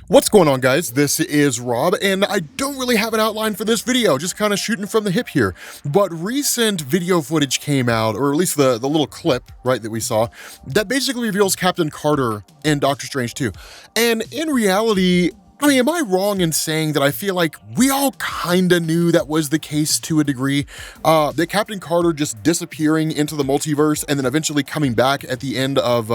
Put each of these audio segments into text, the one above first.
What's going on, guys? This is Rob, and I don't really have an outline for this video, just kind of shooting from the hip here. But recent video footage came out, or at least the little clip, right, that we saw, that basically reveals Captain Carter in Doctor Strange 2. And in reality, I mean, am I wrong in saying that I feel like we all kind of knew that was the case to a degree? That Captain Carter just disappearing into the multiverse and then eventually coming back at the end of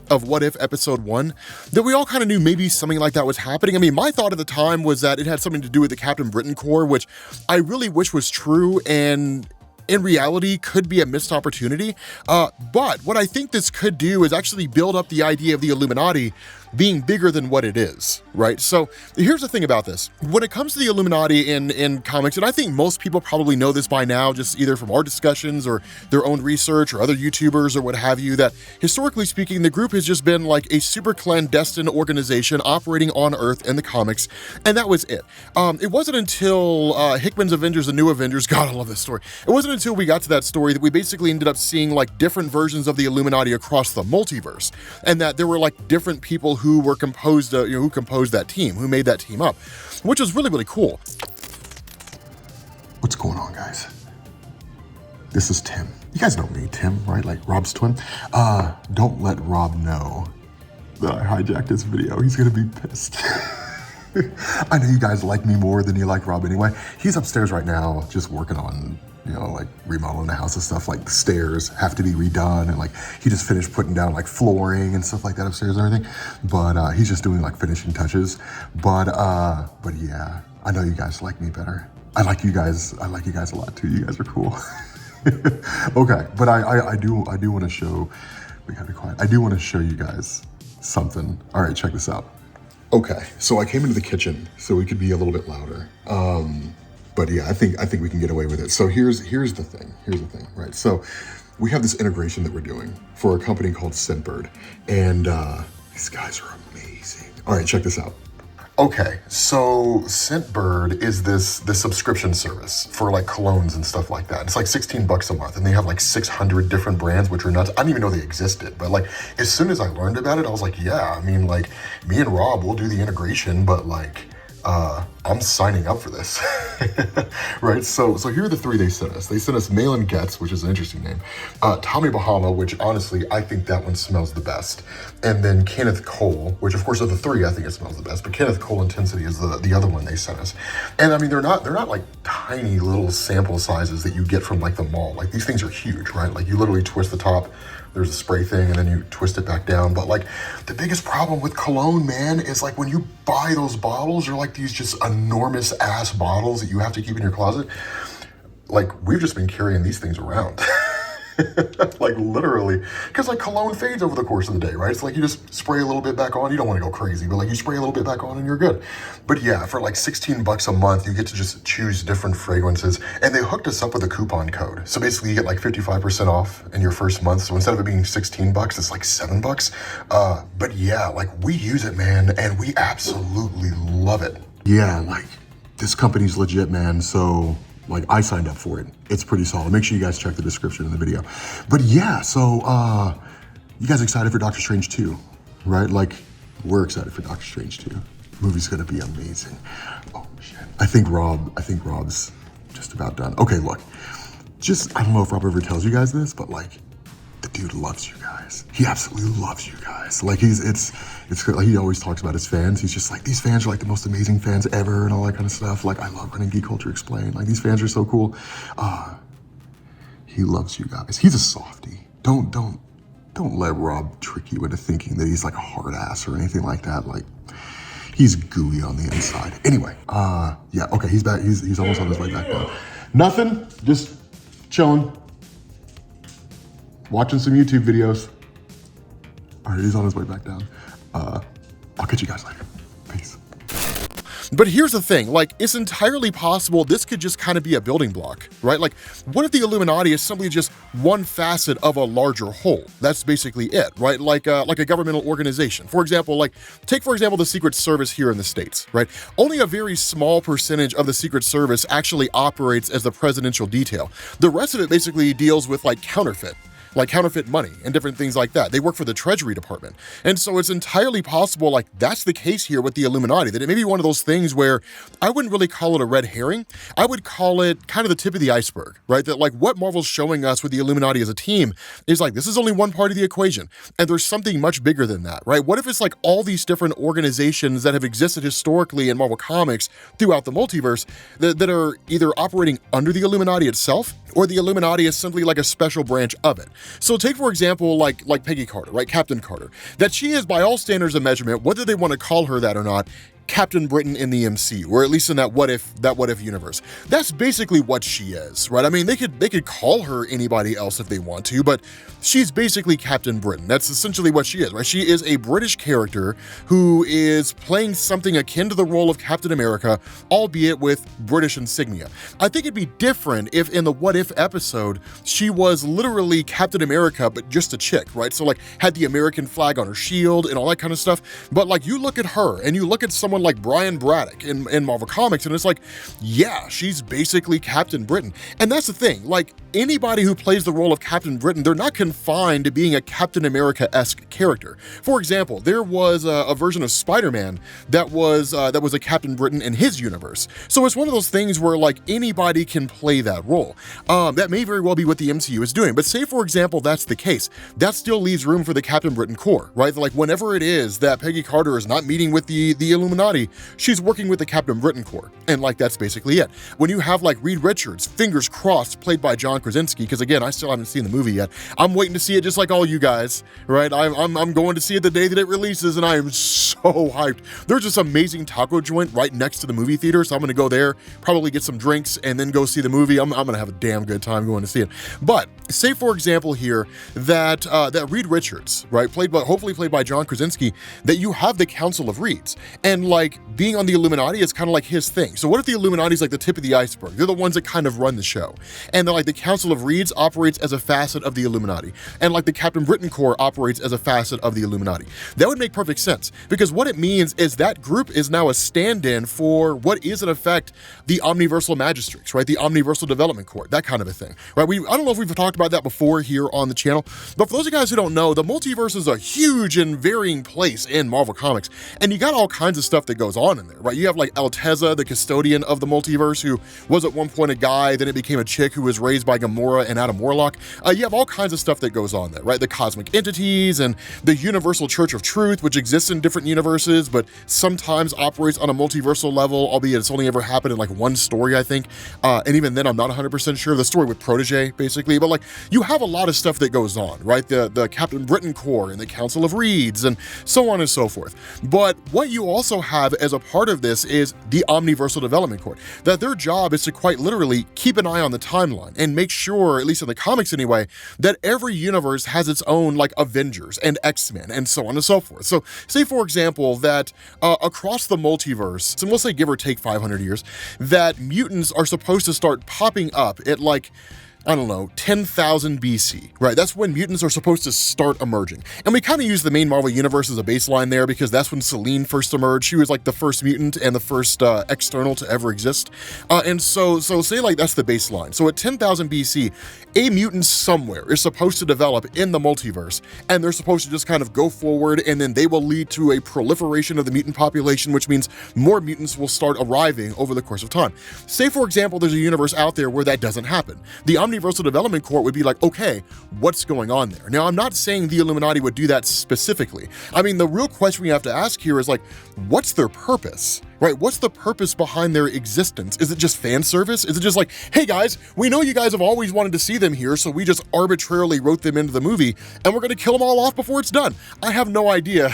What If Episode 1, that we all kind of knew maybe something like that was happening. I mean, my thought at the time was that it had something to do with the Captain Britain Corps, which I really wish was true and in reality could be a missed opportunity. But what I think this could do is actually build up the idea of the Illuminati being bigger than what it is, right? So here's the thing about this. When it comes to the Illuminati in comics, and I think most people probably know this by now, just either from our discussions or their own research or other YouTubers or what have you, that historically speaking, the group has just been like a super clandestine organization operating on Earth in the comics, and that was it. It wasn't until Hickman's Avengers, the New Avengers, God, I love this story. It wasn't until we got to that story that we basically ended up seeing like different versions of the Illuminati across the multiverse, and that there were like different people who were composed, who composed that team, who made that team up, which was really, really cool. What's going on, guys? This is Tim. You guys know me, Tim, right? Like Rob's twin. Don't let Rob know that I hijacked his video. He's gonna be pissed. I know you guys like me more than you like Rob anyway. He's upstairs right now just working on, like remodeling the house and stuff. Like the stairs have to be redone, and like he just finished putting down like flooring and stuff like that upstairs and everything. But he's just doing like finishing touches. But yeah, I know you guys like me better. I like you guys a lot too. You guys are cool. Okay, but I do want to show, we gotta be quiet. I do want to show you guys something. All right, check this out. Okay, so I came into the kitchen so we could be a little bit louder. But yeah, I think we can get away with it. So here's the thing, right? So we have this integration that we're doing for a company called Scentbird, and these guys are amazing. All right, check this out. Okay, so Scentbird is this subscription service for like colognes and stuff like that. It's like $16 a month, and they have like 600 different brands, which are nuts. I didn't even know they existed, but like as soon as I learned about it, I was like, yeah, I mean, like me and Rob will do the integration, but like I'm signing up for this. Right? So here are the three they sent us. They sent us Malin Getz, which is an interesting name, Tommy Bahama, which honestly, I think that one smells the best. And then Kenneth Cole, which of course of the three, I think it smells the best, but Kenneth Cole Intensity is the other one they sent us. And I mean, they're not like tiny little sample sizes that you get from like the mall. Like these things are huge, right? Like you literally twist the top, there's a spray thing, and then you twist it back down. But like the biggest problem with cologne, man, is like when you buy those bottles, they're like these just enormous ass bottles that you have to keep in your closet. Like we've just been carrying these things around. Like literally, because like cologne fades over the course of the day, right? It's like you just spray a little bit back on. You don't want to go crazy, but like you spray a little bit back on and you're good. But yeah, for like $16 a month, you get to just choose different fragrances, and they hooked us up with a coupon code. So basically you get like 55% off in your first month. So instead of it being $16, it's like $7. But yeah, like we use it, man, and we absolutely love it. Yeah, like this company's legit, man. So like I signed up for it. It's pretty solid. Make sure you guys check the description in the video. But yeah, so you guys excited for Doctor Strange 2, right? Like we're excited for Doctor Strange 2. The movie's gonna be amazing. Oh shit. I think Rob's just about done. Okay, look, I don't know if Rob ever tells you guys this, but like the dude loves you guys. He absolutely loves you guys. Like it's like he always talks about his fans. He's just like, these fans are like the most amazing fans ever and all that kind of stuff. Like I love running Geek Culture Explained. Like these fans are so cool. He loves you guys. He's a softie. Don't let Rob trick you into thinking that he's like a hard ass or anything like that. Like he's gooey on the inside. Anyway, yeah, okay, he's back. He's almost on his way back down. Nothing, just chilling. Watching some YouTube videos. All right, he's on his way back down. I'll catch you guys later. Peace. But here's the thing, like it's entirely possible this could just kind of be a building block, right? Like what if the Illuminati is simply just one facet of a larger whole? That's basically it, right? Like a governmental organization. For example, take the Secret Service here in the States, right? Only a very small percentage of the Secret Service actually operates as the presidential detail. The rest of it basically deals with like counterfeit. like counterfeit money and different things like that. They work for the Treasury Department. And so it's entirely possible, like, that's the case here with the Illuminati, that it may be one of those things where I wouldn't really call it a red herring. I would call it kind of the tip of the iceberg, right? That like what Marvel's showing us with the Illuminati as a team is like, this is only one part of the equation. And there's something much bigger than that, right? What if it's like all these different organizations that have existed historically in Marvel Comics throughout the multiverse that are either operating under the Illuminati itself, or the Illuminati is simply like a special branch of it. So take, for example, like Peggy Carter, right? Captain Carter, that she is by all standards of measurement, whether they want to call her that or not, Captain Britain in the MCU, or at least in that what if universe. That's basically what she is, right? I mean, they could call her anybody else if they want to, but she's basically Captain Britain. That's essentially what she is, right? She is a British character who is playing something akin to the role of Captain America, albeit with British insignia. I think it'd be different if in the What If episode, she was literally Captain America, but just a chick, right? So like had the American flag on her shield and all that kind of stuff. But like you look at her and you look at someone like Brian Braddock in Marvel Comics, and it's like, yeah, she's basically Captain Britain. And that's the thing, like anybody who plays the role of Captain Britain, they're not confined to being a Captain America-esque character. For example, there was a version of Spider-Man that was a Captain Britain in his universe. So it's one of those things where like anybody can play that role. That may very well be what the MCU is doing, but say for example that's the case, that still leaves room for the Captain Britain Corps, right? Like whenever it is that Peggy Carter is not meeting with the Illuminati, she's working with the Captain Britain Corps, and like that's basically it. When you have like Reed Richards, fingers crossed, played by John Krasinski, because again, I still haven't seen the movie yet. I'm waiting to see it just like all you guys, right? I'm going to see it the day that it releases, and I am so hyped. There's this amazing taco joint right next to the movie theater, so I'm gonna go there, probably get some drinks, and then go see the movie. I'm gonna have a damn good time going to see it. But say for example here that that Reed Richards, right, hopefully played by John Krasinski, that you have the Council of Reeds, and like being on the Illuminati is kind of like his thing. So what if the Illuminati is like the tip of the iceberg? They're the ones that kind of run the show. And then like the Council of Reeds operates as a facet of the Illuminati. And like the Captain Britain Corps operates as a facet of the Illuminati. That would make perfect sense, because what it means is that group is now a stand-in for what is in effect the Omniversal Magistrates, right? The Omniversal Development Court, that kind of a thing, right? I don't know if we've talked about that before here on the channel, but for those of you guys who don't know, the multiverse is a huge and varying place in Marvel Comics, and you got all kinds of stuff that goes on in there, right? You have like Alteza, the custodian of the multiverse, who was at one point a guy, then it became a chick who was raised by Gamora and Adam Warlock. You have all kinds of stuff that goes on there, right? The cosmic entities and the Universal Church of Truth, which exists in different universes, but sometimes operates on a multiversal level, albeit it's only ever happened in like one story, I think. And even then, I'm not 100% sure. The story with Protege, basically. But like, you have a lot of stuff that goes on, right? The Captain Britain Corps and the Council of Reeds and so on and so forth. But what you also have as a part of this is the Omniversal Development Court, that their job is to quite literally keep an eye on the timeline and make sure, at least in the comics anyway, that every universe has its own like Avengers and X-Men and so on and so forth. So say for example that across the multiverse, and we'll say give or take 500 years, that mutants are supposed to start popping up at like, I don't know, 10,000 BC, right? That's when mutants are supposed to start emerging. And we kind of use the main Marvel universe as a baseline there, because that's when Selene first emerged. She was like the first mutant and the first external to ever exist. And so say like that's the baseline. So at 10,000 BC, a mutant somewhere is supposed to develop in the multiverse, and they're supposed to just kind of go forward, and then they will lead to a proliferation of the mutant population, which means more mutants will start arriving over the course of time. Say for example, there's a universe out there where that doesn't happen. The Omniversal Development Court would be like, okay, what's going on there? Now, I'm not saying the Illuminati would do that specifically. I mean, the real question we have to ask here is like, what's their purpose? Right? What's the purpose behind their existence? Is it just fan service? Is it just like, hey guys, we know you guys have always wanted to see them here, so we just arbitrarily wrote them into the movie and we're going to kill them all off before it's done? I have no idea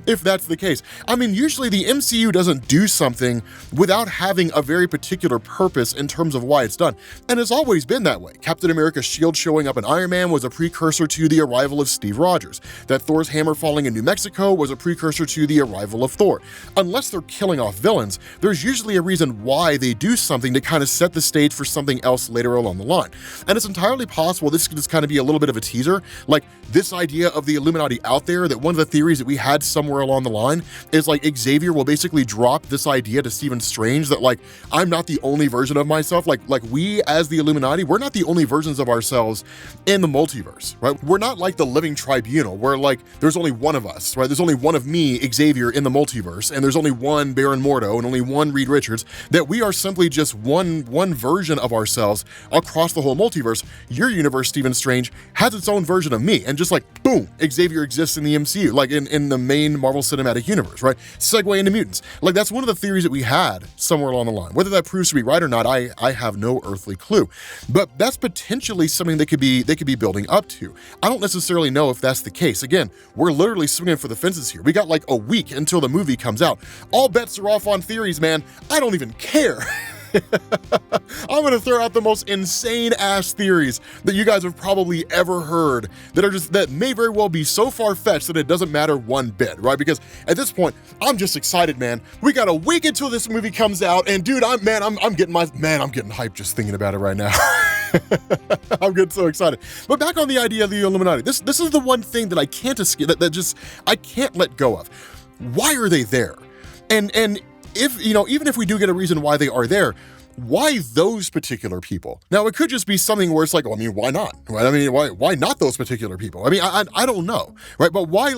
if that's the case. I mean, usually the MCU doesn't do something without having a very particular purpose in terms of why it's done. And it's always been that way. Captain America's shield showing up in Iron Man was a precursor to the arrival of Steve Rogers. That Thor's hammer falling in New Mexico was a precursor to the arrival of Thor. Unless there they're killing off villains, there's usually a reason why they do something to kind of set the stage for something else later along the line. And it's entirely possible this could just kind of be a little bit of a teaser, like this idea of the Illuminati out there, that one of the theories that we had somewhere along the line is like Xavier will basically drop this idea to Stephen Strange that like, I'm not the only version of myself, like we as the Illuminati, we're not the only versions of ourselves in the multiverse, right? We're not like the living tribunal where like there's only one of us, right? There's only one of me, Xavier, in the multiverse, and there's only one Baron Mordo and only one Reed Richards, that we are simply just one version of ourselves across the whole multiverse. Your universe, Stephen Strange, has its own version of me, and just like, boom, Xavier exists in the MCU, like in the main Marvel Cinematic Universe, right? Segue into mutants. Like that's one of the theories that we had somewhere along the line. Whether that proves to be right or not, I have no earthly clue. But that's potentially something they could be building up to. I don't necessarily know if that's the case. Again, we're literally swinging for the fences here. We got like a week until the movie comes out. All bets are off on theories, man. I don't even care. I'm gonna throw out the most insane ass theories that you guys have probably ever heard that may very well be so far-fetched that it doesn't matter one bit, right? Because at this point, I'm just excited, man. We got a week until this movie comes out, and dude, I'm getting hyped just thinking about it right now. I'm getting so excited. But back on the idea of the Illuminati, this is the one thing that I can't escape, I can't let go of. Why are they there? And if, even if we do get a reason why they are there, why those particular people? Now, it could just be something where it's like, well, I mean, why not? Right? I mean, why not those particular people? I mean, I don't know, right? But why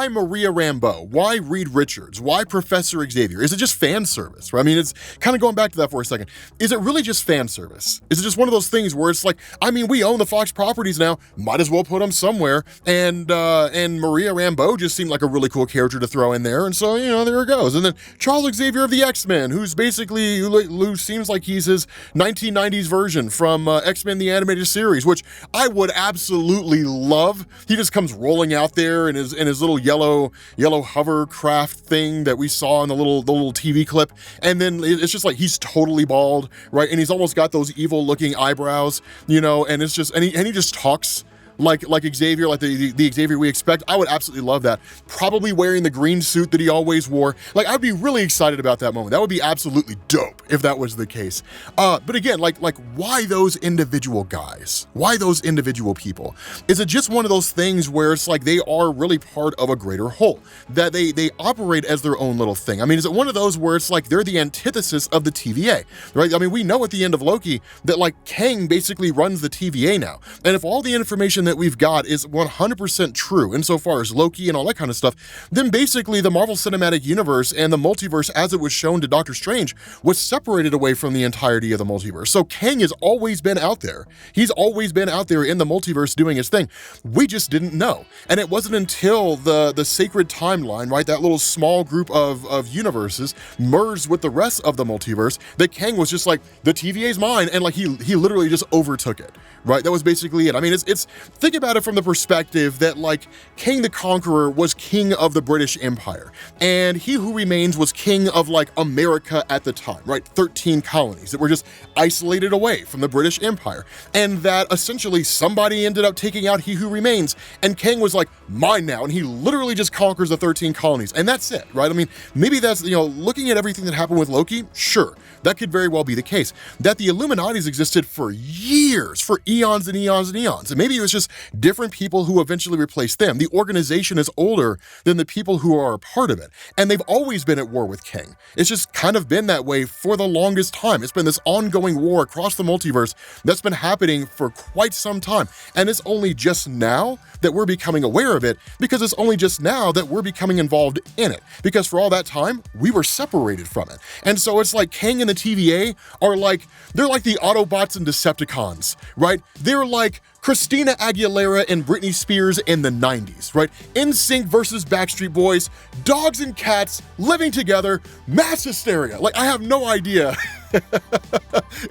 Maria Rambeau? Why Reed Richards? Why Professor Xavier? Is it just fan service, right? I mean, it's kind of going back to that for a second. Is it really just fan service? Is it just one of those things where it's like, I mean, we own the Fox properties now, might as well put them somewhere, and Maria Rambeau just seemed like a really cool character to throw in there, and so, there it goes. And then Charles Xavier of the X-Men, who's basically, who seems like he's his 1990s version from X-Men the Animated Series, which I would absolutely love. He just comes rolling out there in his little yellow hovercraft thing that we saw in the little TV clip, and then it's just like he's totally bald, right? And he's almost got those evil looking eyebrows, and it's just and he just talks like Xavier, like the Xavier we expect. I would absolutely love that. Probably wearing the green suit that he always wore. Like, I'd be really excited about that moment. That would be absolutely dope if that was the case. But again, like why those individual guys? Why those individual people? Is it just one of those things where it's like they are really part of a greater whole, that they operate as their own little thing? I mean, is it one of those where it's like they're the antithesis of the TVA, right? I mean, we know at the end of Loki that like Kang basically runs the TVA now. And if all the information that we've got is 100% true insofar as Loki and all that kind of stuff, then basically the Marvel Cinematic Universe and the multiverse as it was shown to Doctor Strange was separated away from the entirety of the multiverse. So Kang has always been out there. He's always been out there in the multiverse doing his thing. We just didn't know. And it wasn't until the sacred timeline, right, that little small group of universes merged with the rest of the multiverse, that Kang was just like, the TVA's mine, and like he literally just overtook it, right? That was basically it. I mean, it's think about it from the perspective that like King the Conqueror was king of the British Empire, and He Who Remains was king of like America at the time, right? 13 colonies that were just isolated away from the British Empire, and that essentially somebody ended up taking out He Who Remains, and Kang was like, mine now, and he literally just conquers the 13 colonies, and that's it, right? I mean, maybe that's, looking at everything that happened with Loki, sure, that could very well be the case. That the Illuminati's existed for years, for eons and eons and eons, and maybe it was just different people who eventually replaced them. The organization is older than the people who are a part of it, and they've always been at war with Kang. It's just kind of been that way for the longest time. It's been this ongoing war across the multiverse that's been happening for quite some time, and it's only just now that we're becoming aware of it, because it's only just now that we're becoming involved in it, because for all that time, we were separated from it. And so it's like Kang and the TVA they're like the Autobots and Decepticons, right? They're like Christina Aguilera and Britney Spears in the 90s, right? NSYNC versus Backstreet Boys, dogs and cats living together, mass hysteria. Like, I have no idea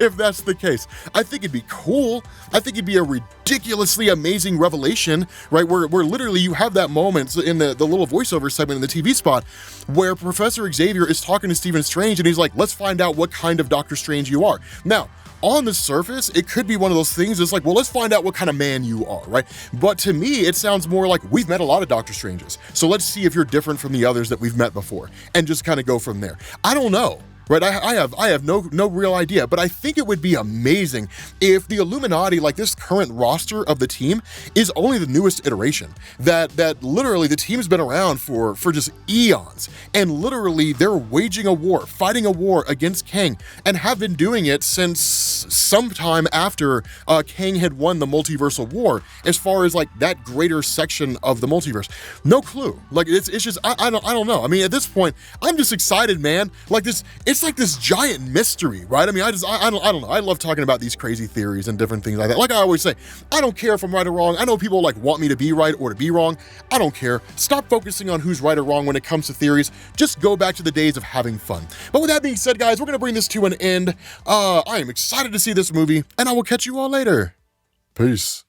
if that's the case. I think it'd be cool. I think it'd be a ridiculously amazing revelation, right? Where literally you have that moment in the little voiceover segment in the TV spot where Professor Xavier is talking to Stephen Strange and he's like, let's find out what kind of Doctor Strange you are. Now, on the surface, it could be one of those things that's like, well, let's find out what kind of man you are, right? But to me, it sounds more like we've met a lot of Doctor Stranges. So let's see if you're different from the others that we've met before and just kind of go from there. I don't know. Right, I have no real idea, but I think it would be amazing if the Illuminati, like this current roster of the team, is only the newest iteration. That literally the team's been around for just eons, and literally they're waging a war, fighting a war against Kang, and have been doing it since sometime after Kang had won the multiversal war. As far as like that greater section of the multiverse, no clue. Like it's just I don't know. I mean, at this point, I'm just excited, man. Like this. It's like this giant mystery, right? I mean, I don't know. I love talking about these crazy theories and different things like that. Like I always say, I don't care if I'm right or wrong. I know people like want me to be right or to be wrong. I don't care. Stop focusing on who's right or wrong when it comes to theories. Just go back to the days of having fun. But with that being said, guys, we're gonna bring this to an end. I am excited to see this movie, and I will catch you all later. Peace.